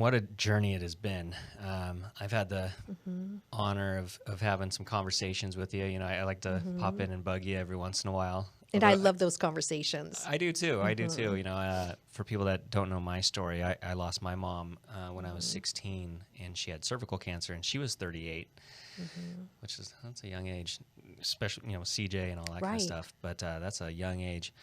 what a journey it has been. I've had the honor of having some conversations with you. You know, I like to pop in and bug you every once in a while. And I love those conversations. I do too. I do too. You know, for people that don't know my story, I lost my mom when I was 16, and she had cervical cancer, and she was 38, which that's a young age, especially CJ and all that kind of stuff. But that's a young age.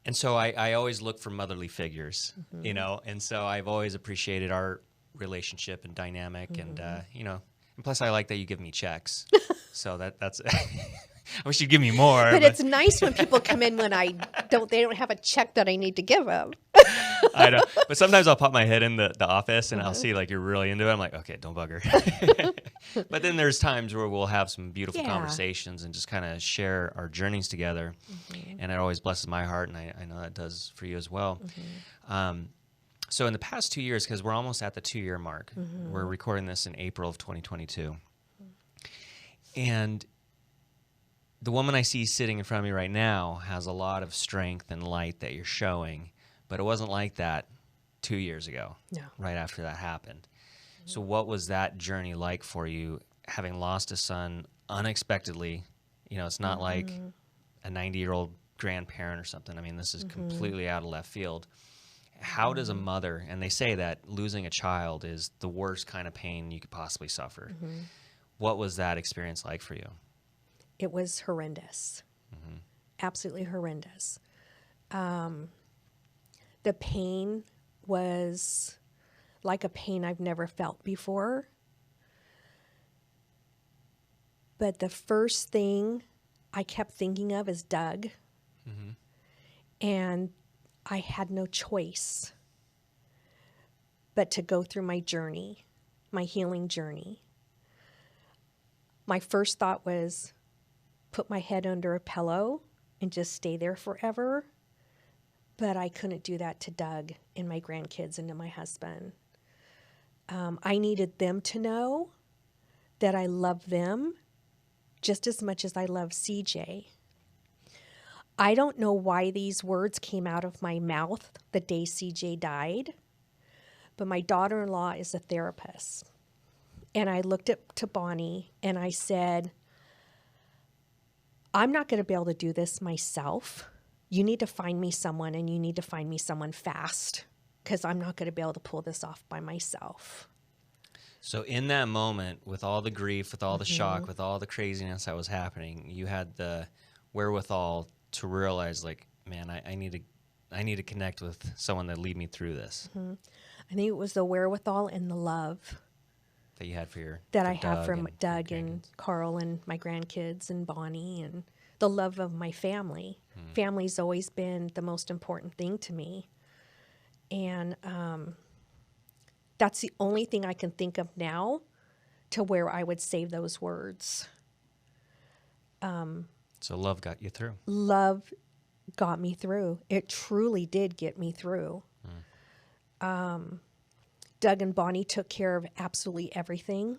And so I always look for motherly figures, and so I've always appreciated our relationship and dynamic, and and plus I like that you give me checks, so that's. I wish you'd give me more. But it's nice when people come in when they don't have a check that I need to give them. I know. But sometimes I'll pop my head in the office and I'll see like you're really into it. I'm like, okay, don't bug her. But then there's times where we'll have some beautiful conversations and just kind of share our journeys together. And it always blesses my heart, and I know that does for you as well. So in the past 2 years, because we're almost at the 2-year mark, we're recording this in April of 2022. And the woman I see sitting in front of me right now has a lot of strength and light that you're showing, but it wasn't like that 2 years ago, right after that happened. So what was that journey like for you, having lost a son unexpectedly? You know, it's not like a 90-year-old grandparent or something. I mean, this is completely out of left field. How does a mother, and they say that losing a child is the worst kind of pain you could possibly suffer. What was that experience like for you? It was horrendous, absolutely horrendous. The pain was like a pain I've never felt before. But the first thing I kept thinking of is Doug. And I had no choice but to go through my journey, my healing journey. My first thought was, put my head under a pillow and just stay there forever. But I couldn't do that to Doug and my grandkids and to my husband. I needed them to know that I love them just as much as I love CJ. I don't know why these words came out of my mouth the day CJ died, but my daughter-in-law is a therapist. And I looked up to Bonnie and I said, I'm not going to be able to do this myself. You need to find me someone, and you need to find me someone fast, because I'm not going to be able to pull this off by myself. So in that moment, with all the grief, with all the shock, with all the craziness that was happening, you had the wherewithal to realize, like, man, I need to connect with someone that lead me through this. I think it was the wherewithal and the love that you had for I have from Doug and Carl and my grandkids and Bonnie, and the love of my family. Family's always been the most important thing to me. And that's the only thing I can think of now to where I would say those words. So love got you through. Love got me through. It truly did get me through. Doug and Bonnie took care of absolutely everything,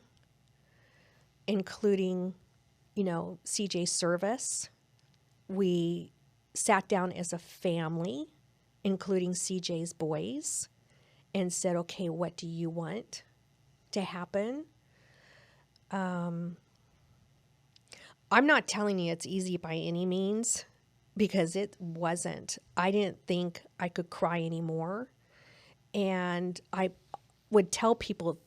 including, CJ's service. We sat down as a family, including CJ's boys, and said, okay, what do you want to happen? I'm not telling you it's easy by any means, because it wasn't. I didn't think I could cry anymore. And I would tell people,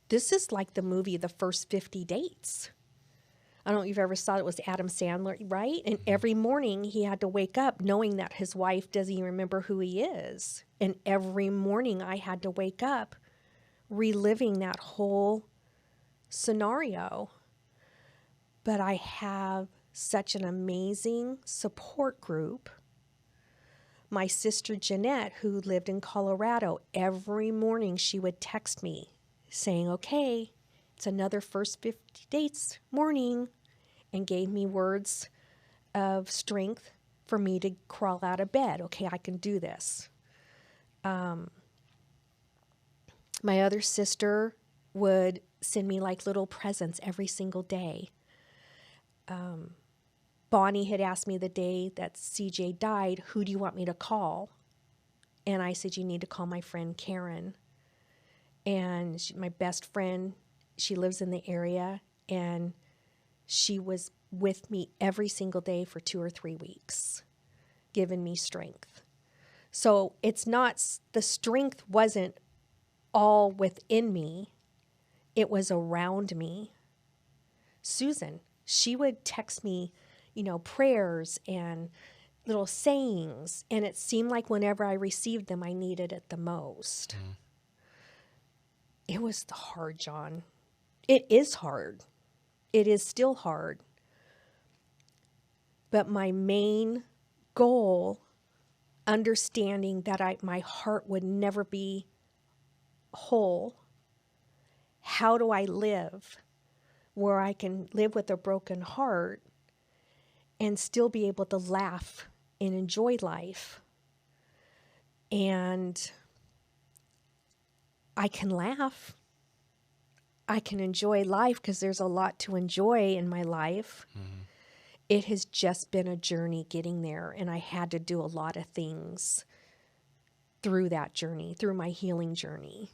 this is like the movie The First 50 Dates. I don't know if you've ever saw it. It was Adam Sandler, right? And every morning he had to wake up knowing that his wife doesn't even remember who he is. And every morning I had to wake up reliving that whole scenario. But I have such an amazing support group. My sister Jeanette, who lived in Colorado, every morning she would text me saying, okay, it's another First 50 Dates morning, and gave me words of strength for me to crawl out of bed. Okay, I can do this. My other sister would send me like little presents every single day. Bonnie had asked me the day that CJ died, who do you want me to call? And I said, you need to call my friend Karen. And my best friend, she lives in the area, and she was with me every single day for 2 or 3 weeks, giving me strength. So it's not, the strength wasn't all within me, it was around me. Susan, she would text me, prayers and little sayings, and it seemed like whenever I received them, I needed it the most. It was hard, John. It is hard. It is still hard. But my main goal, understanding that my heart would never be whole, how do I live where I can live with a broken heart and still be able to laugh and enjoy life? And I can laugh. I can enjoy life because there's a lot to enjoy in my life. Mm-hmm. It has just been a journey getting there, and I had to do a lot of things through that journey, through my healing journey.